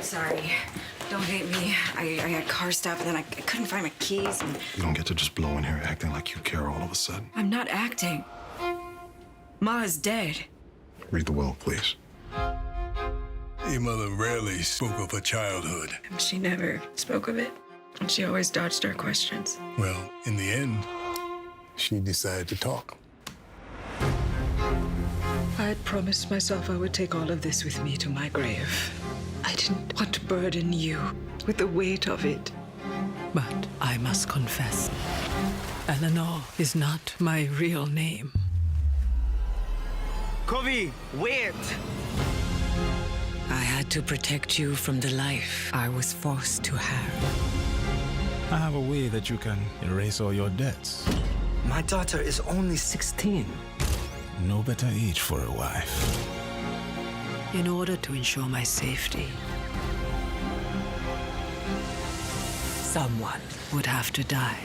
Sorry. Don't hate me. I had car stuff and then I couldn't find my keys. And... You don't get to just blow in here acting like you care all of a sudden. I'm not acting. Ma is dead. Read the will, please. Your mother rarely spoke of her childhood. She never spoke of it. And she always dodged our questions. Well, in the end, she decided to talk. I had promised myself I would take all of this with me to my grave. I didn't want to burden you with the weight of it. But I must confess, Eleanor is not my real name. Kobe, wait! I had to protect you from the life I was forced to have. I have a way that you can erase all your debts. My daughter is only 16. No better age for a wife. In order to ensure my safety, someone would have to die.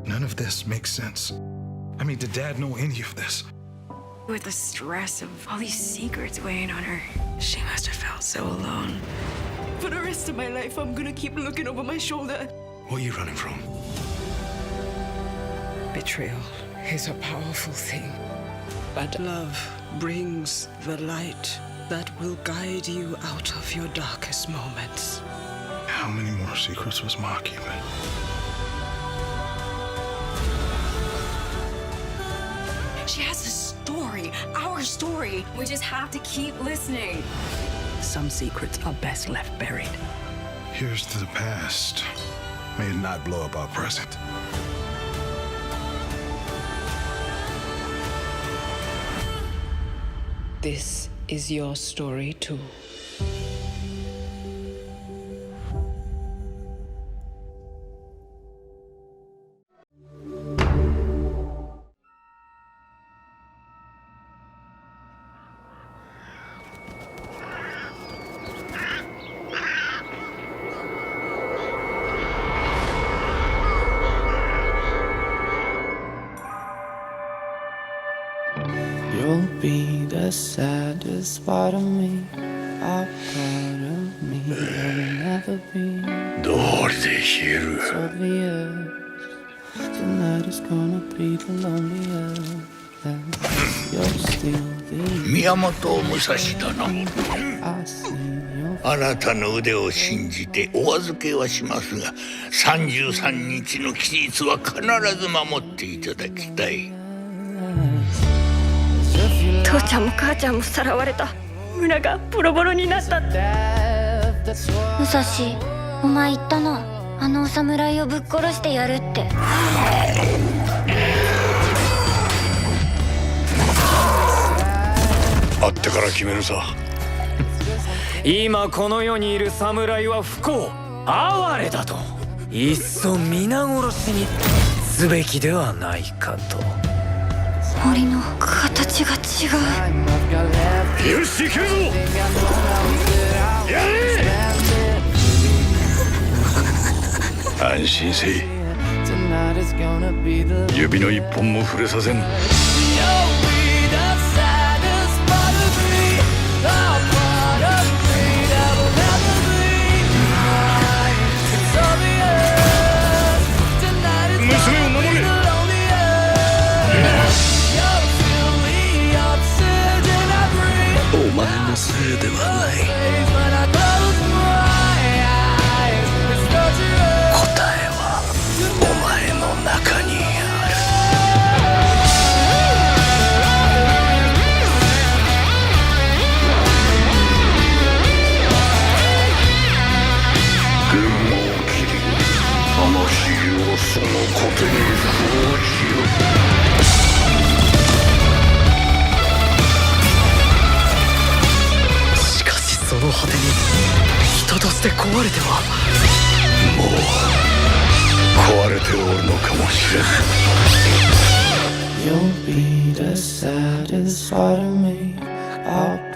None of this makes sense. I mean, did Dad know any of this? With the stress of all these secrets weighing on her, she must have felt so alone. For the rest of my life, I'm gonna keep looking over my shoulder. What are you running from? Betrayal is a powerful thing, but love brings the light that will guide you out of your darkest moments. How many more secrets was Ma keeping? She has a story, our story. We just have to keep listening. Some secrets are best left buried. Here's to the past. May it not blow up our present. This is your story too. You'll be the saddest part of me, a part of me that will never be. どうりで冷える。 It's obvious tonight is gonna be the loneliest. You're still the 宮本武蔵殿、 I see your あなたの腕を信じてお預けはしますが、33日の期日は必ず守っていただきたい。 父ちゃんも母ちゃんもさらわれた。村がボロボロになったって。武蔵、お前言ったな。あのお侍をぶっ殺してやるって。会ってから決めるさ。今この世にいる侍は不幸、哀れだと。いっそ皆殺しにすべきではないかと。 森の形が違う。よし行けるぞ。やれ。安心せい。指の一本も触れさせん。 お前のせいではない。答えはお前の中にある。現場を切り、魂をその糧に封じよ。 その果てに人として壊れてはもう壊れておるのかもしれん。 You'll be the saddest part of me, a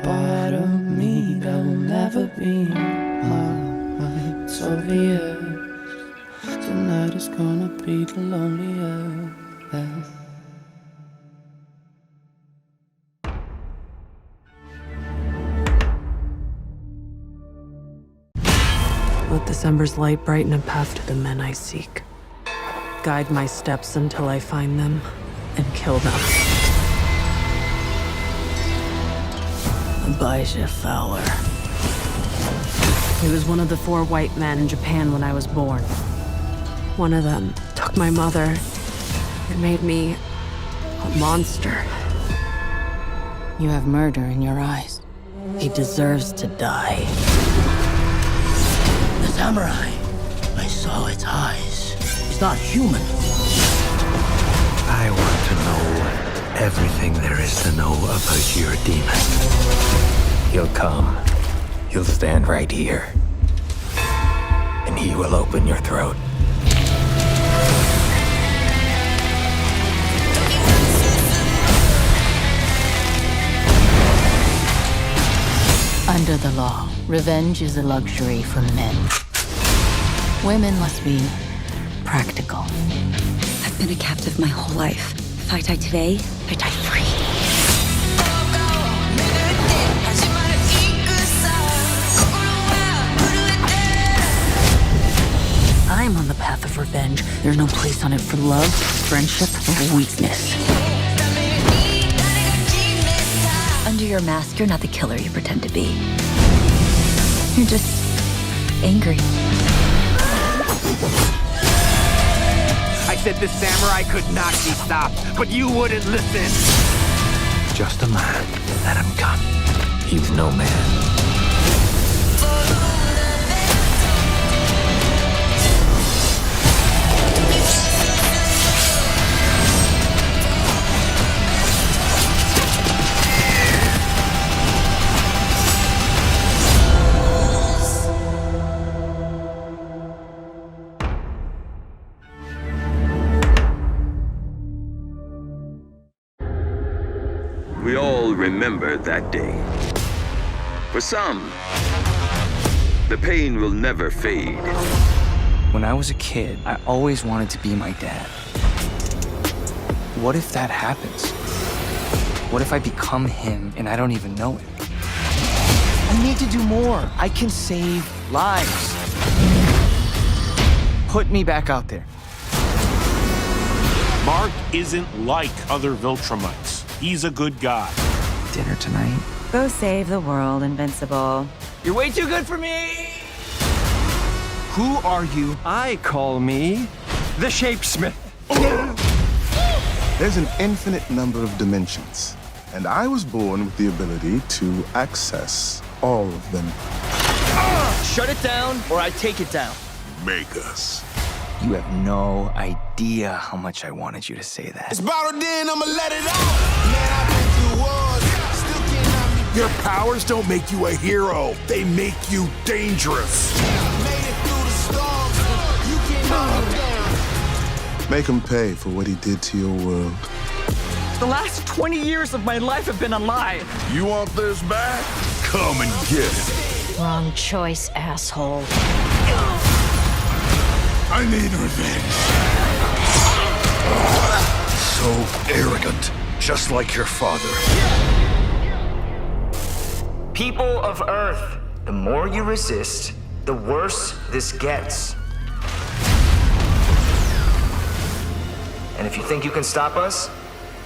part of me that will never be mine. It's obvious tonight is gonna be the loneliest. December's light brighten a path to the men I seek. Guide my steps until I find them and kill them. Abijah Fowler. He was one of the 4 white men in Japan when I was born. One of them took my mother and made me a monster. You have murder in your eyes. He deserves to die. The samurai. I saw its eyes. It's not human. I want to know everything there is to know about your demon. He'll come. He'll stand right here. And he will open your throat. Under the law, revenge is a luxury for men. Women must be practical. I've been a captive my whole life. If I die today, I die free. I'm on the path of revenge. There's no place on it for love, friendship, or weakness. Under your mask, you're not the killer you pretend to be. You're just angry. I said this samurai could not be stopped, but you wouldn't listen. Just a man. Let him come. He's no man. We all remember that day. For some, the pain will never fade. When I was a kid, I always wanted to be my dad. What if that happens? What if I become him and I don't even know it? I need to do more. I can save lives. Put me back out there. Mark isn't like other Viltrumites. He's a good guy. Dinner tonight? Go save the world, Invincible. You're way too good for me! Who are you? I call me the Shapesmith. There's an infinite number of dimensions, and I was born with the ability to access all of them. Shut it down, or I take it down. Make us. You have no idea how much I wanted you to say that. It's bottled in, I'ma let it out. Man, I've been through wars, still cannot be. Your powers don't make you a hero, they make you dangerous. Made it through the storms, you cannot be down. Make him pay for what he did to your world. The last 20 years of my life have been a lie. You want this back? Come and get it. Wrong choice, asshole. I need revenge. So arrogant, just like your father. People of Earth, the more you resist, the worse this gets. And if you think you can stop us,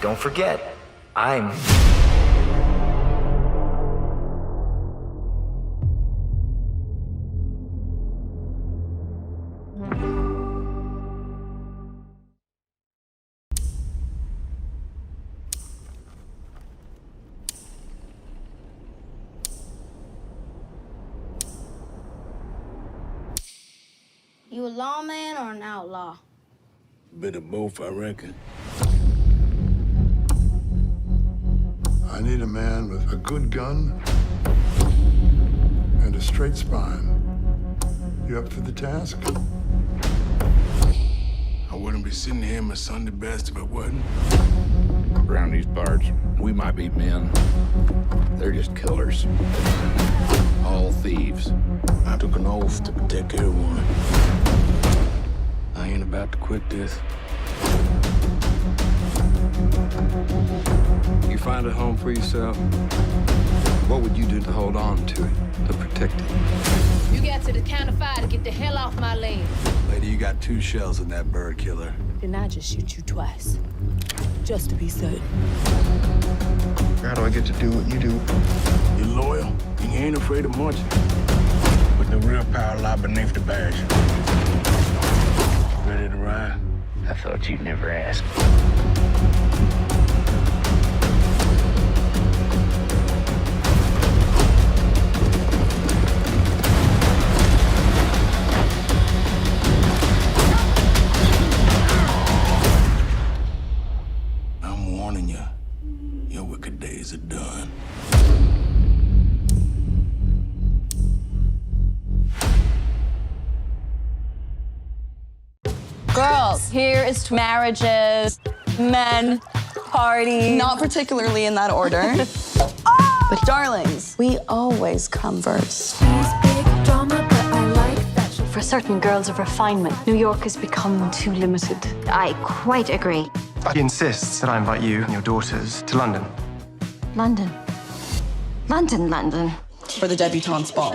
don't forget, I'm... You a lawman or an outlaw? Bit of both, I reckon. I need a man with a good gun and a straight spine. You up for the task? I wouldn't be sitting here in my Sunday best if it wasn't. Around these parts, we might be men. They're just killers. All thieves. I took an oath to protect everyone. I ain't about to quit this. You find find a home for yourself? What would you do to hold on to it, to protect it? You got to the count of 5 to get the hell off my land. Lady, you got 2 shells in that bird killer. Then I just shoot you twice. Just to be certain. How do I get to do what you do? You're loyal, and you ain't afraid of much. But the real power lies beneath the badge. Ready to ride? I thought you'd never ask. I'm warning you. Your wicked days are done. Girls, here is to marriages, men, parties. Not particularly in that order. But darlings, we always come first. For certain girls of refinement, New York has become too limited. I quite agree. He insists that I invite you and your daughters to London. London. London. For the debutante's ball.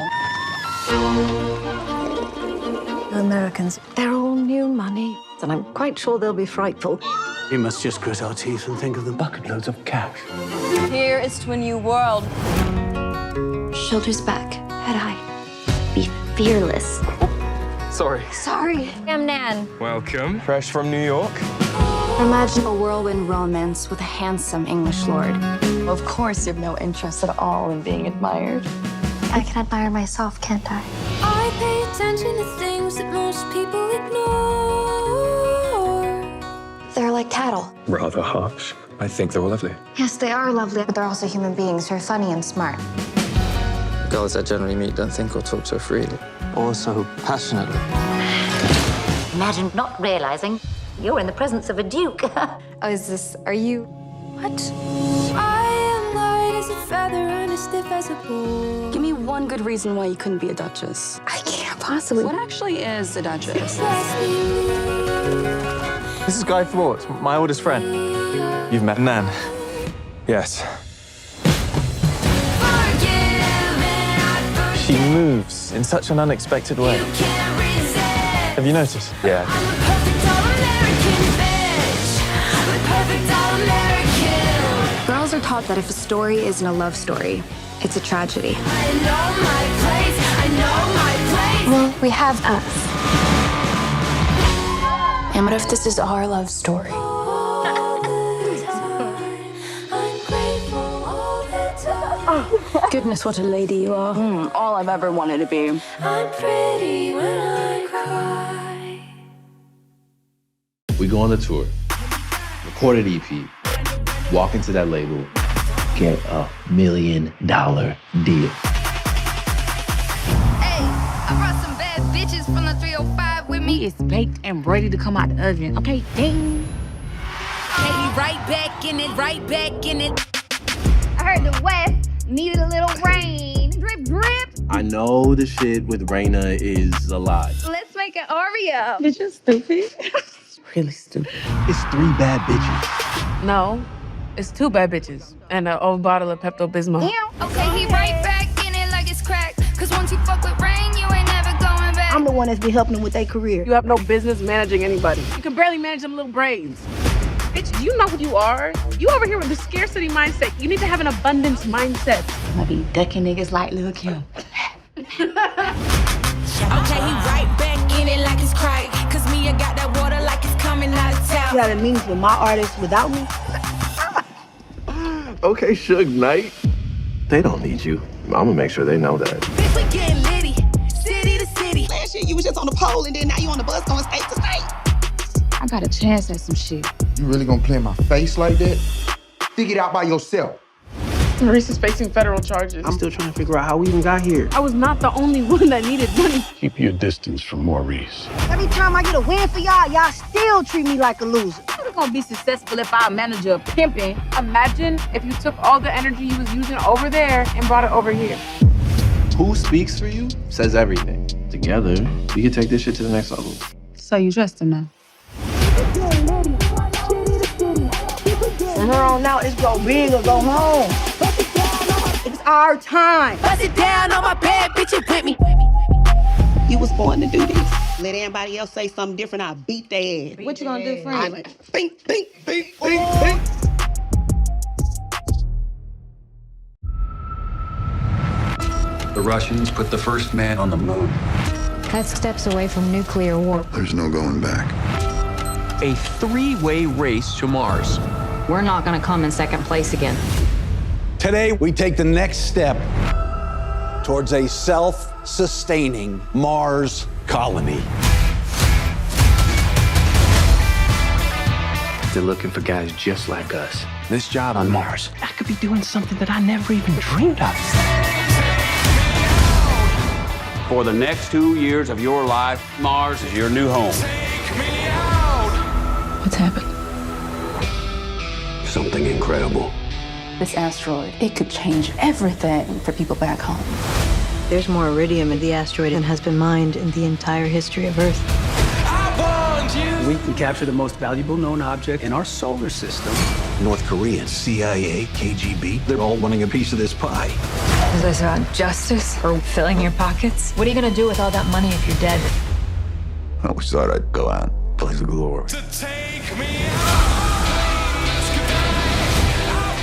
Americans, they're all new money, and I'm quite sure they'll be frightful. We must just grit our teeth and think of the bucket loads of cash. Here is to a new world. Shoulders back, head high. Be fearless. Sorry. Sorry. I'm Nan. Welcome. Fresh from New York. Imagine a whirlwind romance with a handsome English lord. Of course, you have no interest at all in being admired. I can admire myself, can't I? I pay attention to things that most people ignore. They're like cattle. Rather harsh. I think they're lovely. Yes, they are lovely, but they're also human beings who are funny and smart. Girls I generally meet don't think or talk so freely. Or so passionately. Imagine not realizing you're in the presence of a duke. Are you? What? I am light as a feather and as stiff as a board. Give me one good reason why you couldn't be a duchess. I can't possibly. What actually is a duchess? This is Guy Fawkes, my oldest friend. You've met Nan. Yes. She moves in such an unexpected way. Have you noticed? Yeah. Girls are taught that if a story isn't a love story, it's a tragedy. Well, we have us. And what if this is our love story? Goodness, what a lady you are. All I've ever wanted to be. I'm pretty when I cry. We go on the tour, record an EP, walk into that label, get $1 million deal. Hey, I brought some bad bitches from the 305 with me. It's baked and ready to come out the oven. Okay, ding. Hey, right back in it, right back in it. I heard the West needed a little rain. Drip, drip. I know the shit with Raina is a lot. Let's make an Oreo. You're just stupid. Really stupid. It's 3 bad bitches. No, it's 2 bad bitches and an old bottle of Pepto-Bismol. Yeah. Okay, he right back in it like it's crack. Cause once you fuck with rain, you ain't never going back. I'm the one that's been helping them with their career. You have no business managing anybody. You can barely manage them little braids. Bitch, do you know who you are? You over here with the scarcity mindset. You need to have an abundance mindset. I be ducking niggas like Lil' Kim. Okay, he right back in it like it's crack. Cause me, I got that water like it's coming out of town. You got a meaning for my artists without me? Okay, Suge Knight. They don't need you. I'm gonna make sure they know that. Bitch, we getting litty. City to city. Last year you was just on the pole and then now you on the bus going state to state. I got a chance at some shit. You really gonna play in my face like that? Figure it out by yourself. Maurice is facing federal charges. I'm still trying to figure out how we even got here. I was not the only one that needed money. Keep your distance from Maurice. Every time I get a win for y'all, y'all still treat me like a loser. You're gonna be successful if our manager pimping. Imagine if you took all the energy you was using over there and brought it over here. Who speaks for you says everything. Together, we can take this shit to the next level. So you trust him now? From here on out, it's go big or go home. It's our time. Bust it down on my bed, bitch, it with me. You was born to do this. Let anybody else say something different, I'll beat their ass. What you gonna do for I'm me? like, bink, bink, bink, bink, bink. The Russians put the first man on the moon. That's steps away from nuclear war. There's no going back. A three-way race to Mars. We're not gonna come in second place again. Today, we take the next step towards a self-sustaining Mars colony. They're looking for guys just like us. This job on Mars, I could be doing something that I never even dreamed of. For the next 2 years of your life, Mars is your new home. What's happened? Something incredible. This asteroid, it could change everything for people back home. There's more iridium in the asteroid than has been mined in the entire history of Earth. We can capture the most valuable known object in our solar system. North Koreans, CIA, KGB, they're all wanting a piece of this pie. Is this about justice or filling your pockets? What are you gonna do with all that money if you're dead? I always thought I'd go out, blaze of glory.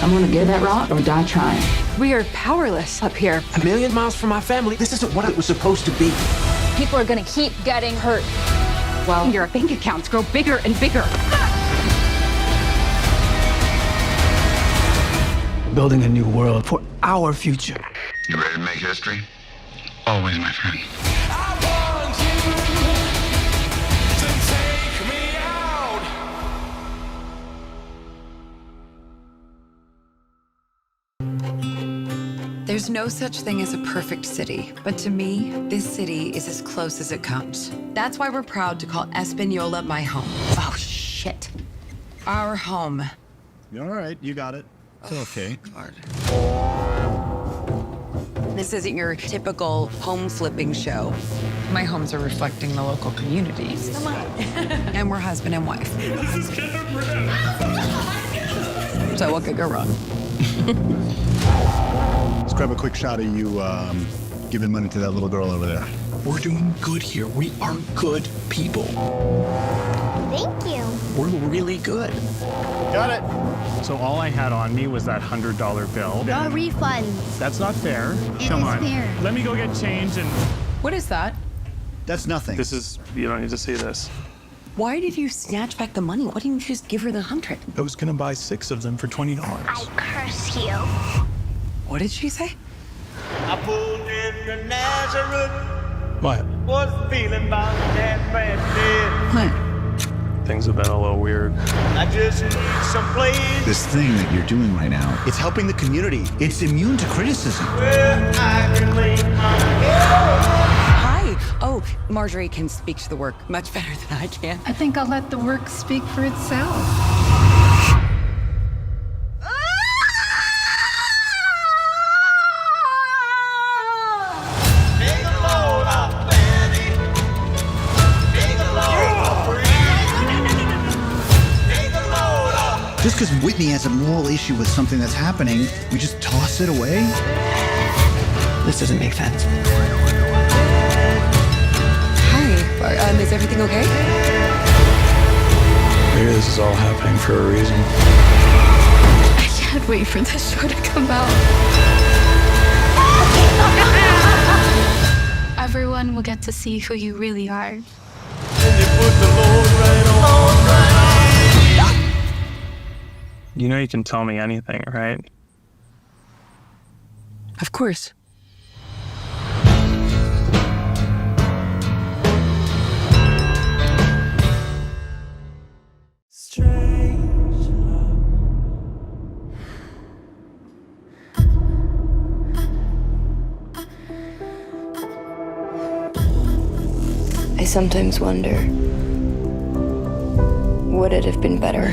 I'm gonna get that rock or die trying. We are powerless up here. A million miles from my family. This isn't what it was supposed to be. People are gonna keep getting hurt. Well, your bank accounts grow bigger and bigger. Building a new world for our future. You ready to make history? Always, my friend. There's no such thing as a perfect city, but to me, this city is as close as it comes. That's why we're proud to call Espanola my home. Oh, shit. Our home. All right, you got it. It's okay. This isn't your typical home flipping show. My homes are reflecting the local communities. Come on. And we're husband and wife. So what could go wrong? Let's grab a quick shot of you giving money to that little girl over there. We're doing good here. We are good people. Thank you. We're really good. Got it. So all I had on me was that $100 bill. No refunds. That's not fair. It Come is on. fair. Let me go get change and... What is that? That's nothing. This is... You don't need to see this. Why did you snatch back the money? Why didn't you just give her the 100? I was gonna buy 6 of them for $20. I curse you. What did she say? I pulled into Nazareth. What? Was feeling about that bad day. What? Things have been a little weird. I just need some place This thing that you're doing right now, it's helping the community. It's immune to criticism. where I can lay my head. Hi. Oh, Marjorie can speak to the work much better than I can. I think I'll let the work speak for itself. Take a load off, Fanny. Take a load off, Take a load off. Just because Whitney has a moral issue with something that's happening, we just toss it away? This doesn't make sense. Hi. Is everything okay? Maybe this is all happening for a reason. I can't wait for this show to come out. Everyone will get to see who you really are. And you put the load right on. You know you can tell me anything, right? Of course. I sometimes wonder, would it have been better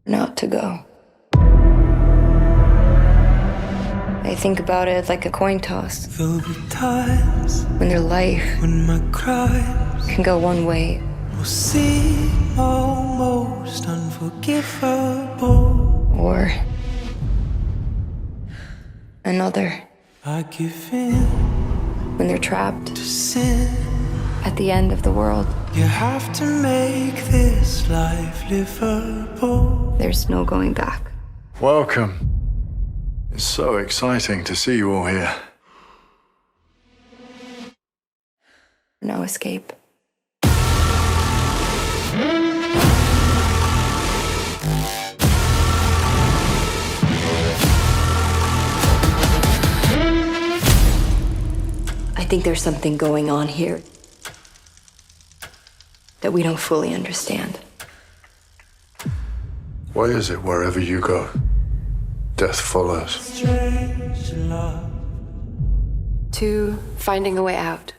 not to go? I think about it like a coin toss. There'll be times when their life when my cries can go one way seem almost unforgivable. Or another. I give in When they're trapped to sin. at the end of the world, You have to make this life livable. there's no going back. Welcome. It's so exciting to see you all here. No escape. I think there's something going on here that we don't fully understand. Why is it wherever you go, death follows? Strange love. To finding a way out.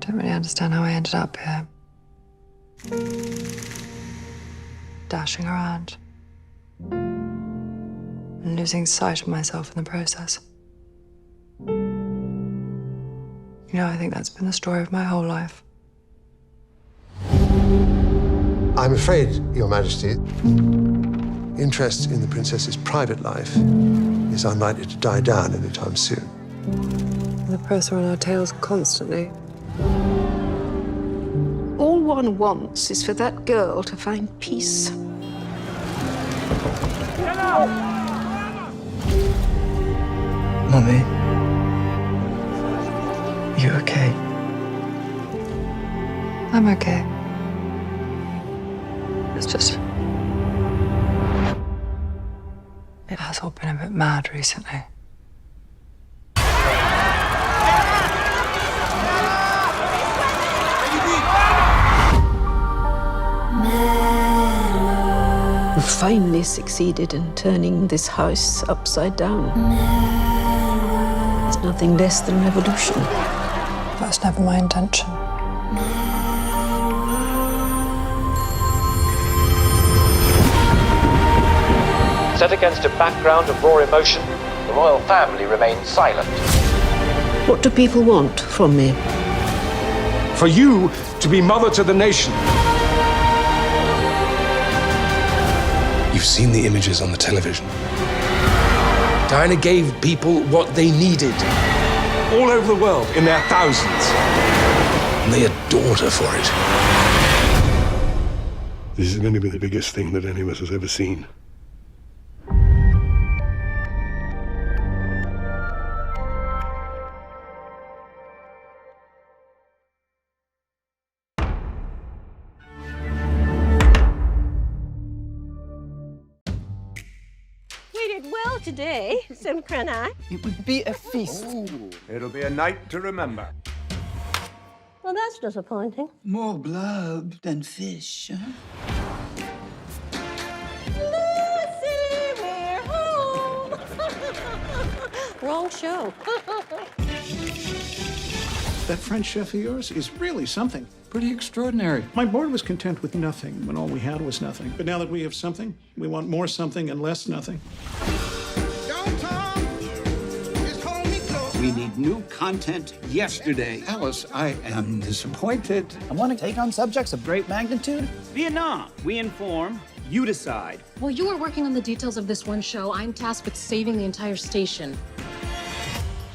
Don't really understand how I ended up here. Dashing around. And losing sight of myself in the process. You know, I think that's been the story of my whole life. I'm afraid, Your Majesty, interest in the princess's private life is unlikely to die down anytime soon. The press are on our tails constantly. All one wants is for that girl to find peace. Mummy, you okay? I'm okay. It's just... it has all been a bit mad recently. You finally succeeded in turning this house upside down. It's nothing less than revolution. That was never my intention. Set against a background of raw emotion, the royal family remained silent. What do people want from me? For you to be mother to the nation. You've seen the images on the television. Diana gave people what they needed. All over the world, in their thousands. And they adored her for it. This is going to be the biggest thing that any of us has ever seen. Well today, Simkrana. It would be a feast. It'll be a night to remember. Well, that's disappointing. More blood than fish, huh? Lucy, we're home. Wrong show. That French chef of yours is really something. Pretty extraordinary. My board was content with nothing when all we had was nothing. But now that we have something, we want more something and less nothing. We need new content yesterday. Alice, I am disappointed. I want to take on subjects of great magnitude. Vietnam. We inform, you decide. While you are working on the details of this one show, I'm tasked with saving the entire station.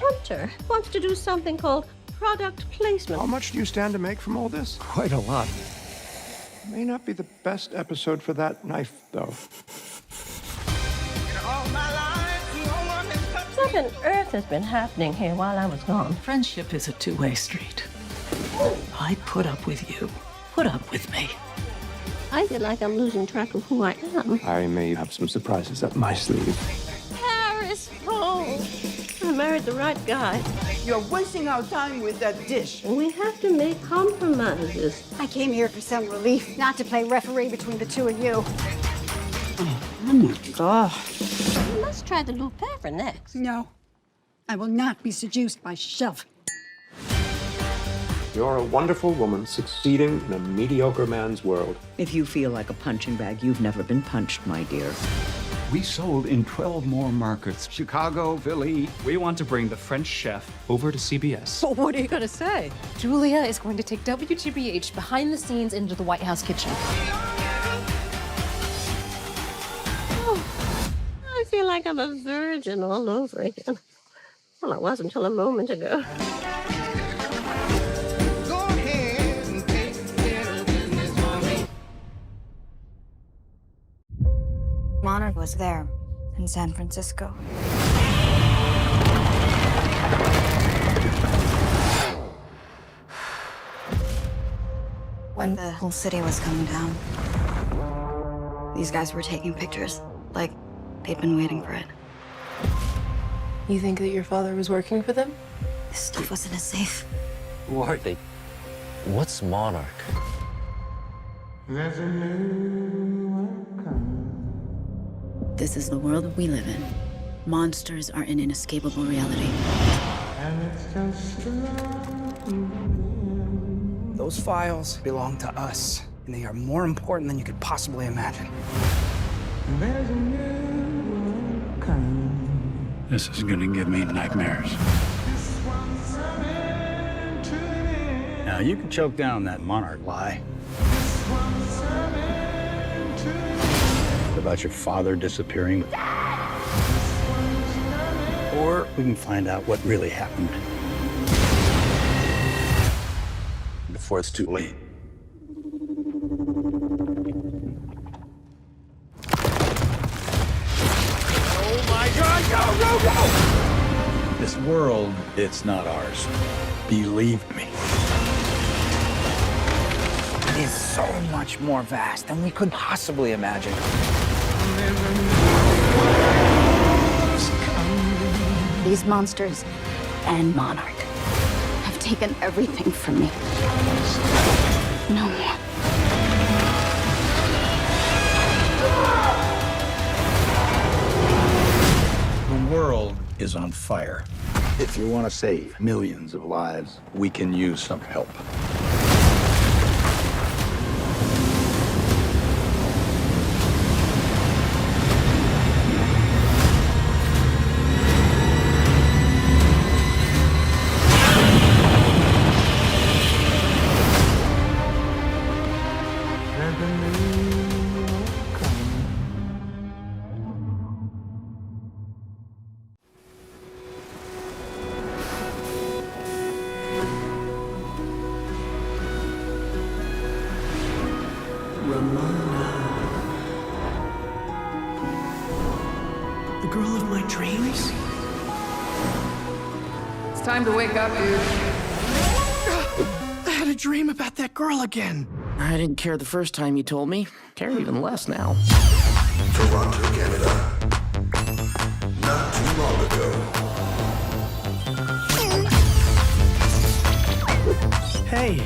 Hunter wants to do something called product placement. How much do you stand to make from all this? Quite a lot. May not be the best episode for that knife, though. What on earth has been happening here while I was gone? Friendship is a two-way street. I put up with you. Put up with me. I feel like I'm losing track of who I am. I may have some surprises up my sleeve. Paris home. I married the right guy. You're wasting our time with that dish. And we have to make compromises. I came here for some relief, not to play referee between the two of you. Oh my God. You must try the Lupin next. No, I will not be seduced by Chef. You're a wonderful woman succeeding in a mediocre man's world. If you feel like a punching bag, you've never been punched, my dear. We sold in 12 more markets. Chicago, Philly. We want to bring the French chef over to CBS. So what are you gonna say? Julia is going to take WGBH behind the scenes into the White House kitchen. I feel like I'm a virgin all over again. Well, I was until a moment ago. Monarch was there, in San Francisco. When the whole city was coming down, these guys were taking pictures, like they'd been waiting for it. You think that your father was working for them? This stuff was in a safe. Who are they? What's Monarch? This is the world we live in. Monsters are an inescapable reality. Those files belong to us, and they are more important than you could possibly imagine. This is gonna give me nightmares. Now, you can choke down that Monarch lie. About your father disappearing. Or we can find out what really happened. Before it's too late. Oh my God, go! This world, it's not ours. Believe me. It is so much more vast than we could possibly imagine. These monsters and Monarch have taken everything from me. No more. The world is on fire. If you want to save millions of lives, we can use some help. The girl of my dreams? It's time to wake up, dude. I had a dream about that girl again. I didn't care the first time you told me. Care even less now. Toronto, Canada. Not too long ago. Hey,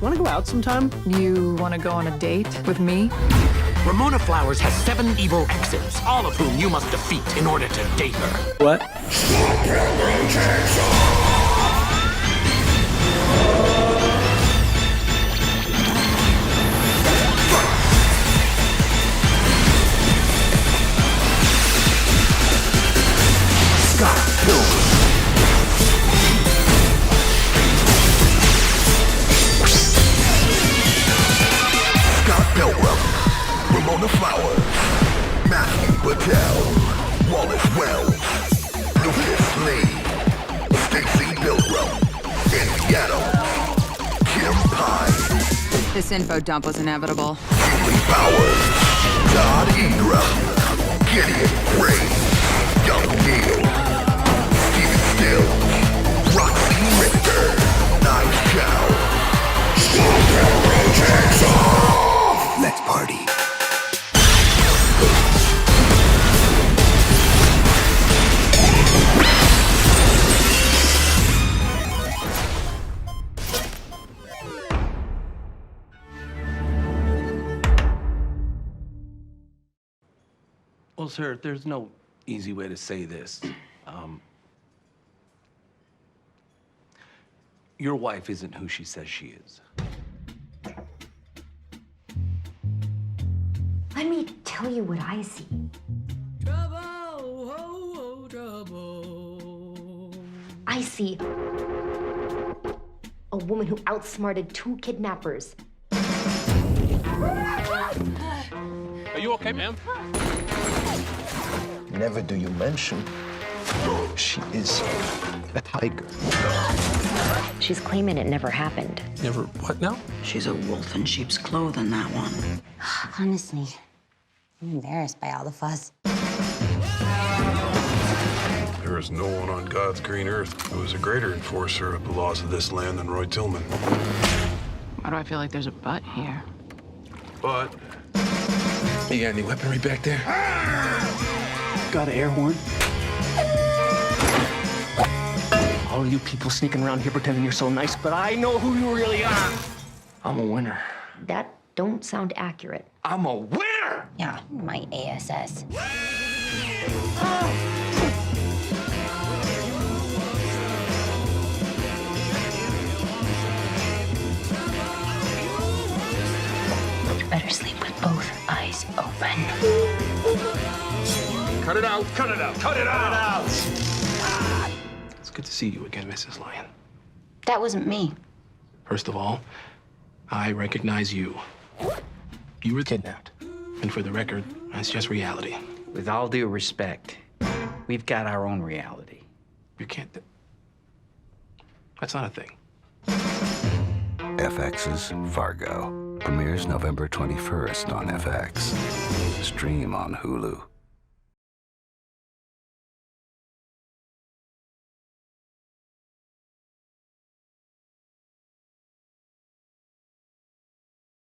wanna go out sometime? You want to go on a date with me? Ramona Flowers has 7 evil exes, all of whom you must defeat in order to date her. What? Scott Pilgrim. Scott Pilgrim. Ramona Flowers. Matthew Patel. Wallace Wells. Lucas Lee. Stacy Pilgrim. Indiana. Kim Pine. This info dump was inevitable. Julie Powers. Todd Ingram. Gideon Gray. Young Neil. Steven Still. Roxy Richter. Nice Chow. Let's party. Well, sir, there's no easy way to say this. Your wife isn't who she says she is. Let me tell you what I see. I see a woman who outsmarted 2 kidnappers. Are you okay, ma'am? Never do you mention she is a tiger. She's claiming it never happened. Never what now? She's a wolf in sheep's clothing, that one. Honestly, I'm embarrassed by all the fuss. There is no one on God's green earth who is a greater enforcer of the laws of this land than Roy Tillman. Why do I feel like there's a but here? But you got any weaponry back there? Got an air horn? All you people sneaking around here pretending you're so nice, but I know who you really are. I'm a winner. That don't sound accurate. I'm a winner! Yeah, my ASS. You better sleep with both eyes open. Cut it out! Cut it out! Cut it out! It's good to see you again, Mrs. Lyon. That wasn't me. First of all, I recognize you. You were kidnapped. And for the record, that's just reality. With all due respect, we've got our own reality. You can't... That's not a thing. FX's Fargo premieres November 21st on FX. Stream on Hulu.